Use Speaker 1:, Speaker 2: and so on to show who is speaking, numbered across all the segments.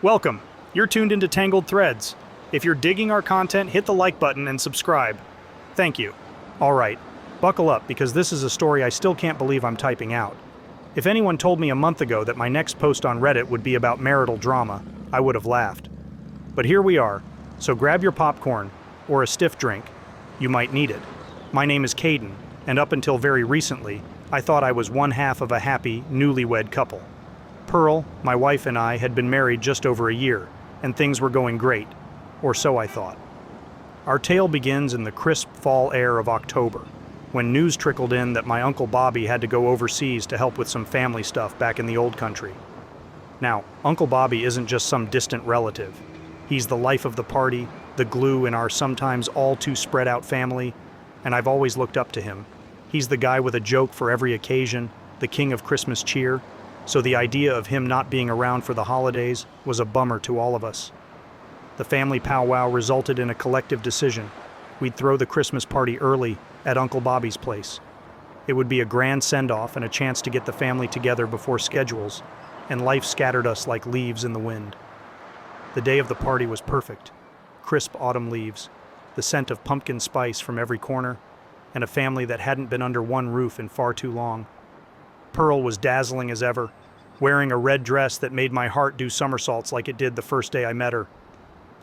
Speaker 1: Welcome. You're tuned into Tangled Threads. If you're digging our content, hit the like button and subscribe. Thank you. All right, buckle up because this is a story I still can't believe I'm typing out. If anyone told me a month ago that my next post on Reddit would be about marital drama, I would have laughed. But here we are, so grab your popcorn or a stiff drink. You might need it. My name is Caiden, and up until very recently, I thought I was one half of a happy, newlywed couple. Pearl, my wife, and I had been married just over a year, and things were going great, or so I thought. Our tale begins in the crisp fall air of October, when news trickled in that my Uncle Bobby had to go overseas to help with some family stuff back in the old country. Now, Uncle Bobby isn't just some distant relative. He's the life of the party, the glue in our sometimes all too spread out family, and I've always looked up to him. He's the guy with a joke for every occasion, the king of Christmas cheer, so the idea of him not being around for the holidays was a bummer to all of us. The family powwow resulted in a collective decision. We'd throw the Christmas party early at Uncle Bobby's place. It would be a grand send-off and a chance to get the family together before schedules, and life scattered us like leaves in the wind. The day of the party was perfect. Crisp autumn leaves, the scent of pumpkin spice from every corner, and a family that hadn't been under one roof in far too long. Pearl was dazzling as ever, wearing a red dress that made my heart do somersaults like it did the first day I met her.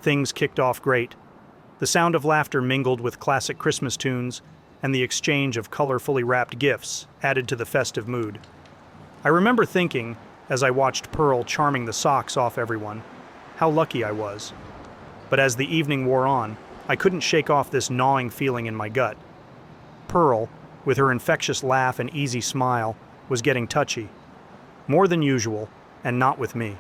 Speaker 1: Things kicked off great. The sound of laughter mingled with classic Christmas tunes, and the exchange of colorfully wrapped gifts added to the festive mood. I remember thinking, as I watched Pearl charming the socks off everyone, how lucky I was. But as the evening wore on, I couldn't shake off this gnawing feeling in my gut. Pearl, with her infectious laugh and easy smile, was getting touchy. More than usual, and not with me.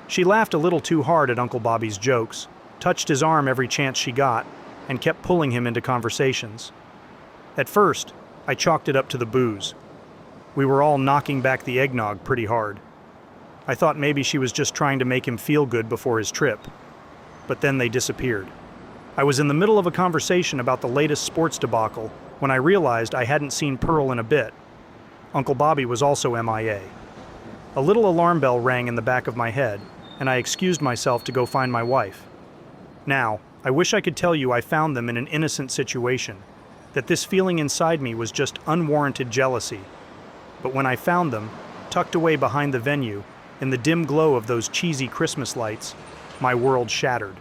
Speaker 1: She laughed a little too hard at Uncle Bobby's jokes, touched his arm every chance she got, and kept pulling him into conversations. At first, I chalked it up to the booze. We were all knocking back the eggnog pretty hard. I thought maybe she was just trying to make him feel good before his trip. But then they disappeared. I was in the middle of a conversation about the latest sports debacle when I realized I hadn't seen Pearl in a bit. Uncle Bobby was also MIA. A little alarm bell rang in the back of my head, and I excused myself to go find my wife. Now, I wish I could tell you I found them in an innocent situation, that this feeling inside me was just unwarranted jealousy. But when I found them, tucked away behind the venue, in the dim glow of those cheesy Christmas lights, my world shattered.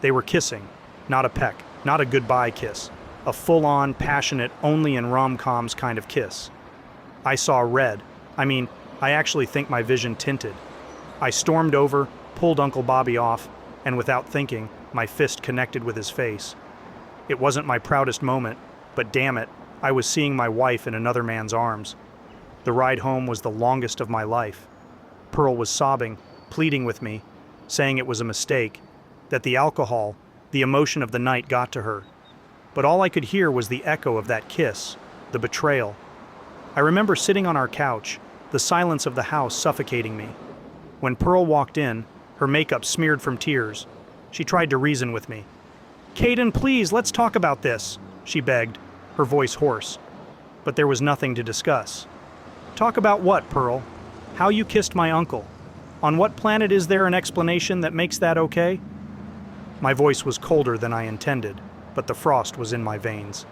Speaker 1: They were kissing, not a peck, not a goodbye kiss, a full-on, passionate, only in rom-coms kind of kiss. I saw red. I actually think my vision tinted. I stormed over, pulled Uncle Bobby off, and without thinking, my fist connected with his face. It wasn't my proudest moment, but damn it, I was seeing my wife in another man's arms. The ride home was the longest of my life. Pearl was sobbing, pleading with me, saying it was a mistake, that the alcohol, the emotion of the night got to her. But all I could hear was the echo of that kiss, the betrayal. I remember sitting on our couch, the silence of the house suffocating me. When Pearl walked in, her makeup smeared from tears, she tried to reason with me. "Caiden, please, let's talk about this," she begged, her voice hoarse. But there was nothing to discuss. "Talk about what, Pearl? How you kissed my uncle? On what planet is there an explanation that makes that okay?" My voice was colder than I intended, but the frost was in my veins.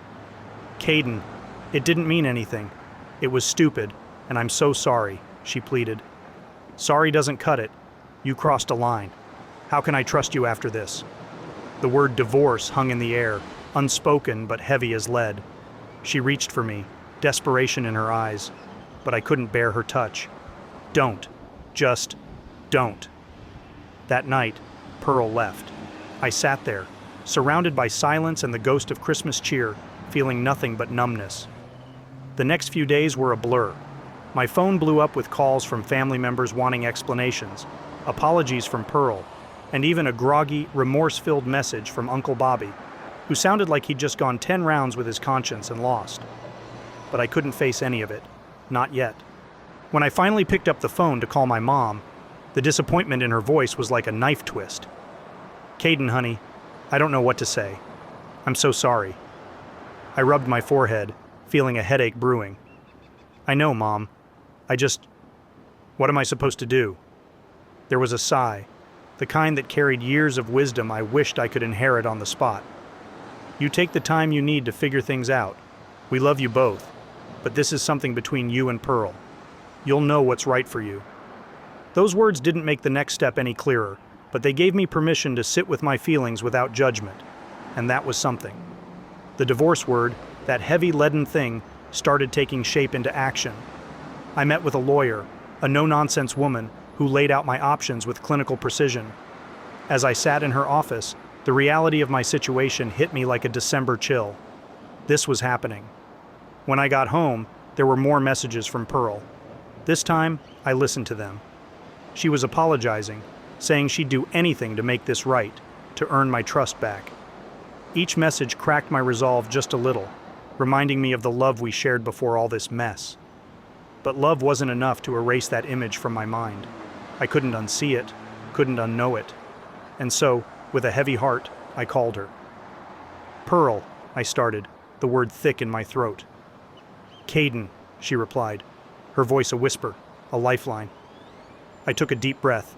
Speaker 1: "Caiden, it didn't mean anything. It was stupid, and I'm so sorry," she pleaded. "Sorry doesn't cut it. You crossed a line. How can I trust you after this?" The word divorce hung in the air, unspoken but heavy as lead. She reached for me, desperation in her eyes, but I couldn't bear her touch. "Don't. Just don't." That night, Pearl left. I sat there, surrounded by silence and the ghost of Christmas cheer, feeling nothing but numbness. The next few days were a blur. My phone blew up with calls from family members wanting explanations, apologies from Pearl, and even a groggy, remorse-filled message from Uncle Bobby, who sounded like he'd just gone 10 rounds with his conscience and lost. But I couldn't face any of it. Not yet. When I finally picked up the phone to call my mom, the disappointment in her voice was like a knife twist. "Caiden, honey, I don't know what to say. I'm so sorry." I rubbed my forehead, feeling a headache brewing. "I know, Mom. What am I supposed to do?" There was a sigh, the kind that carried years of wisdom I wished I could inherit on the spot. You take the time you need to figure things out. We love you both, but this is something between you and Pearl. You'll know what's right for you. Those words didn't make the next step any clearer, but they gave me permission to sit with my feelings without judgment, and that was something. The divorce word, that heavy leaden thing, started taking shape into action. I met with a lawyer, a no-nonsense woman who laid out my options with clinical precision. As I sat in her office, the reality of my situation hit me like a December chill. This was happening. When I got home, there were more messages from Pearl. This time, I listened to them. She was apologizing, saying she'd do anything to make this right, to earn my trust back. Each message cracked my resolve just a little, reminding me of the love we shared before all this mess. But love wasn't enough to erase that image from my mind. I couldn't unsee it, couldn't unknow it. And so, with a heavy heart, I called her. "Pearl," I started, the word thick in my throat. "Caiden," she replied, her voice a whisper, a lifeline. I took a deep breath.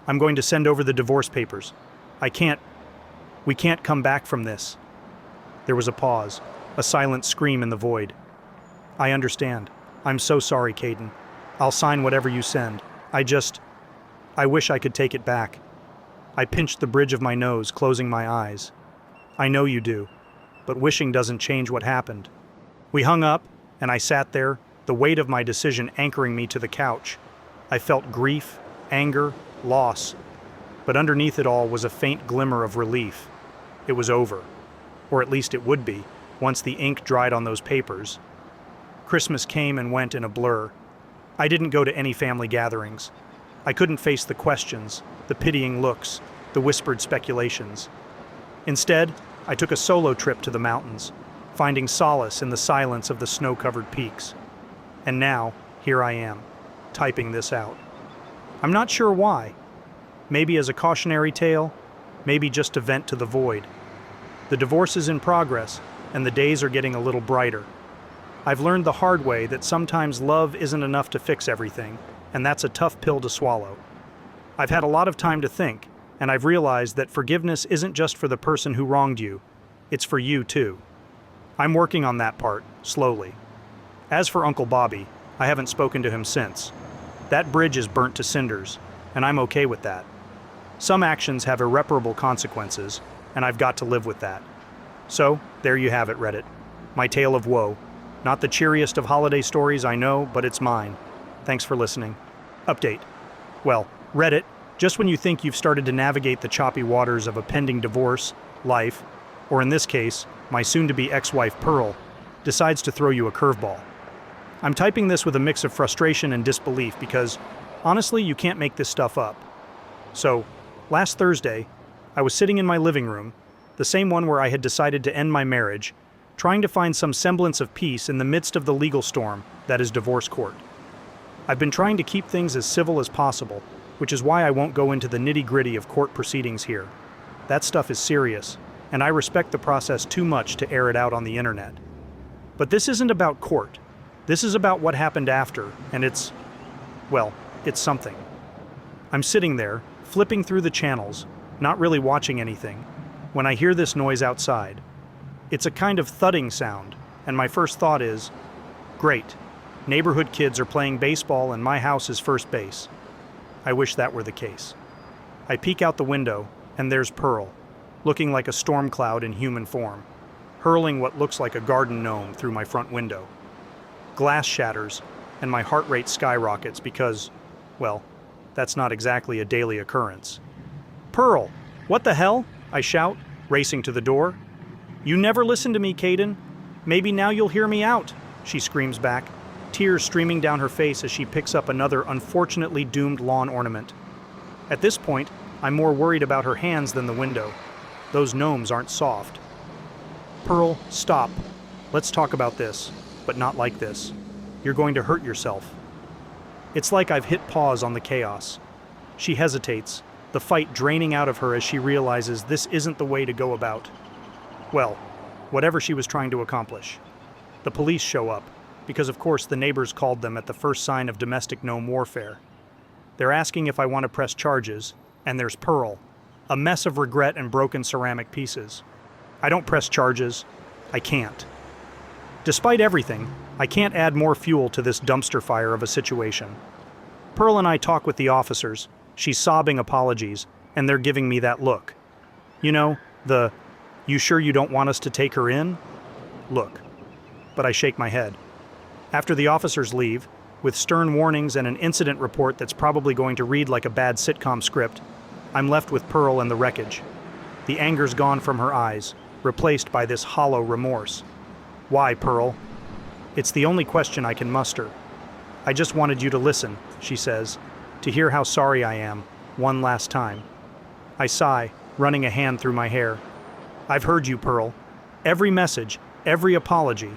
Speaker 1: "I'm going to send over the divorce papers. We can't come back from this." There was a pause, a silent scream in the void. "I understand. I'm so sorry, Caiden. I'll sign whatever you send. I wish I could take it back." I pinched the bridge of my nose, closing my eyes. "I know you do, but wishing doesn't change what happened." We hung up, and I sat there, the weight of my decision anchoring me to the couch. I felt grief, anger, loss, but underneath it all was a faint glimmer of relief. It was over, or at least it would be, once the ink dried on those papers. Christmas came and went in a blur. I didn't go to any family gatherings. I couldn't face the questions, the pitying looks, the whispered speculations. Instead, I took a solo trip to the mountains, finding solace in the silence of the snow-covered peaks. And now, here I am, typing this out. I'm not sure why. Maybe as a cautionary tale, maybe just to vent to the void. The divorce is in progress, and the days are getting a little brighter. I've learned the hard way that sometimes love isn't enough to fix everything, and that's a tough pill to swallow. I've had a lot of time to think, and I've realized that forgiveness isn't just for the person who wronged you, it's for you too. I'm working on that part, slowly. As for Uncle Bobby, I haven't spoken to him since. That bridge is burnt to cinders, and I'm okay with that. Some actions have irreparable consequences, and I've got to live with that. So, there you have it, Reddit. My tale of woe. Not the cheeriest of holiday stories, I know, but it's mine. Thanks for listening. Update. Well, Reddit, just when you think you've started to navigate the choppy waters of a pending divorce, life, or in this case, my soon-to-be ex-wife Pearl, decides to throw you a curveball. I'm typing this with a mix of frustration and disbelief because, honestly, you can't make this stuff up. So, last Thursday, I was sitting in my living room, the same one where I had decided to end my marriage, trying to find some semblance of peace in the midst of the legal storm that is divorce court. I've been trying to keep things as civil as possible, which is why I won't go into the nitty-gritty of court proceedings here. That stuff is serious, and I respect the process too much to air it out on the internet. But this isn't about court. This is about what happened after, and it's something. I'm sitting there, flipping through the channels, not really watching anything, when I hear this noise outside. It's a kind of thudding sound, and my first thought is, great, neighborhood kids are playing baseball and my house is first base. I wish that were the case. I peek out the window, and there's Pearl, looking like a storm cloud in human form, hurling what looks like a garden gnome through my front window. Glass shatters, and my heart rate skyrockets because, well, that's not exactly a daily occurrence. "Pearl, what the hell?" I shout, racing to the door. "You never listen to me, Caiden. Maybe now you'll hear me out," she screams back, tears streaming down her face as she picks up another unfortunately doomed lawn ornament. At this point, I'm more worried about her hands than the window. Those gnomes aren't soft. "Pearl, stop. Let's talk about this, but not like this. You're going to hurt yourself." It's like I've hit pause on the chaos. She hesitates, the fight draining out of her as she realizes this isn't the way to go about, well, whatever she was trying to accomplish. The police show up, because of course the neighbors called them at the first sign of domestic gnome warfare. They're asking if I want to press charges, And there's Pearl, a mess of regret and broken ceramic pieces. I don't press charges. I can't. Despite everything, I can't add more fuel to this dumpster fire of a situation. Pearl and I talk with the officers. She's sobbing apologies, and they're giving me that look. You know, you sure you don't want us to take her in? Look. But I shake my head. After the officers leave, with stern warnings and an incident report that's probably going to read like a bad sitcom script, I'm left with Pearl and the wreckage. The anger's gone from her eyes, replaced by this hollow remorse. Why, Pearl? It's the only question I can muster. I just wanted you to listen, she says, to hear how sorry I am, one last time. I sigh, running a hand through my hair. I've heard you, Pearl. Every message, every apology.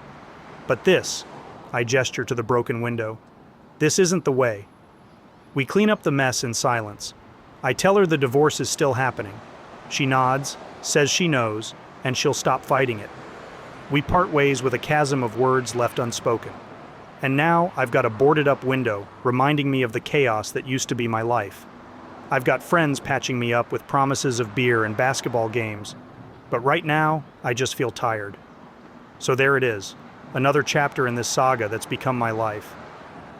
Speaker 1: But this, I gesture to the broken window, this isn't the way. We clean up the mess in silence. I tell her the divorce is still happening. She nods, says she knows, and she'll stop fighting it. We part ways with a chasm of words left unspoken. And now I've got a boarded-up window reminding me of the chaos that used to be my life. I've got friends patching me up with promises of beer and basketball games. But right now, I just feel tired. So there it is, another chapter in this saga that's become my life.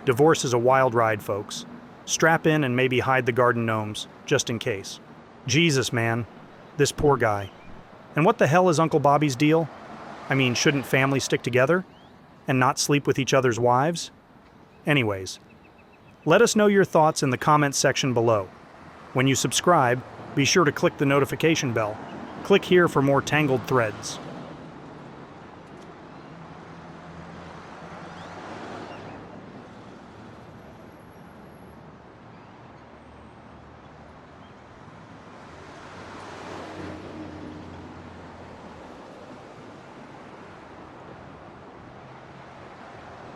Speaker 1: Divorce is a wild ride, folks. Strap in and maybe hide the garden gnomes, just in case. Jesus, man. This poor guy. And what the hell is Uncle Bobby's deal? I mean, shouldn't families stick together? And not sleep with each other's wives? Anyways, let us know your thoughts in the comments section below. When you subscribe, be sure to click the notification bell. Click here for more Tangled threads.